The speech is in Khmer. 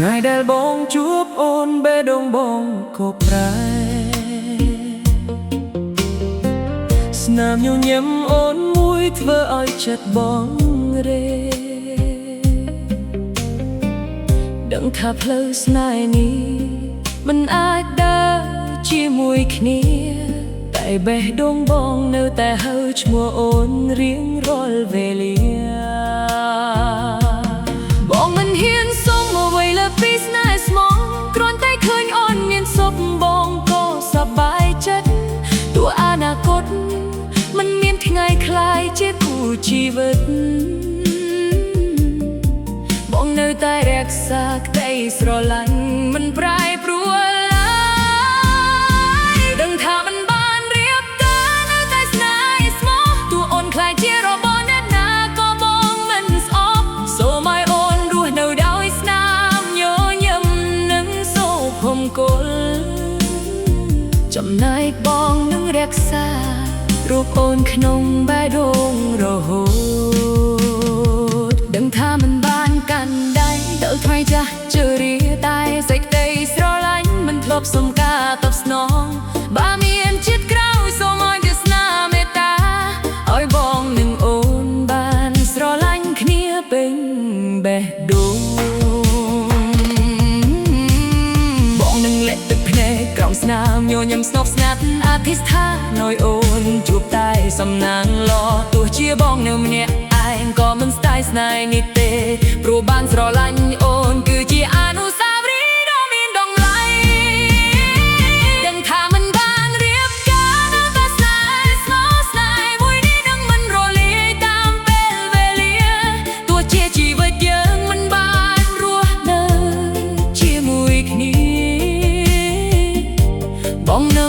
ថ្ងៃដែលបងជួបអូនបេះដូងបងក៏ប្រែស្នាមញញឹមអូនមួយធ្វើឲ្យចិត្តបងរេដឹងថាផ្លូវស្នេហ៍នេះមិនអាចដើរជាមួយគ្នាតែបេះដូងបងនៅតែហៅឈ្មោះអូនរៀងរាល់វេលាបងមិនហ៊ានសុំអ្វីលើពីស្នេហ៍ស្មងគ្រាន់តែឃើញអូនមានសុខបងក៏សប្បាយចិត្តទោះអនាគតមិនមានថ្ងៃคล้ายជាគូជីវិតបងនៅតែរក្សាក្តីស្រឡាញ់មិនប្រែប្រួលដឹងថាមិនបានរៀបការនៅតែស្នេហ៍ស្មោះទោះអូនខ្លាចជារបស់អ្នកណាក៏បងមិនស្អប់សូមឲ្យអូនរស់នៅដោយស្នាមញញឹមនិងសូភមង្គលចំណែកបងនឹងរក្សារូបអូនក្នុងបេះដូងរហូតដឹងថាមិនបានកាន់ដៃដល់ថ្ងៃចាស់ជរាតែសេចក្តីស្រឡាញ់មិនធ្លាប់សុំការតបស្នងបើមានជាតិក្រោយសូមឲ្យវាសនាមេត្តាឲ្យបងនិងអូនបានស្រឡាញ់គ្នាពេញបេះដូងបងនឹងលាក់ទឹកភ្នែកក្រោមស្នាមញញឹមស្នប់ស្នាត់អធិស្ឋានឲ្យអូនជួបតែសំណាងល្អទោះជាបងនៅម្នាក់ឯងក៏មិនស្ដាយស្នេហ៍នេះទេព្រោះបានស្រឡាញ់អូនគឺជាអនុស្សាវរីយ៍ដ៏មានតម្លៃដឹងថាមិនបានរៀបការនៅតែស្នេហ៍ស្មោះស្នេហ៍មួយនេះនឹងមិនរលាយតាមពេលវេលាទោះជាជីវិតយើងមិនបានរស់នៅជាមួយគ្នាបងនៅ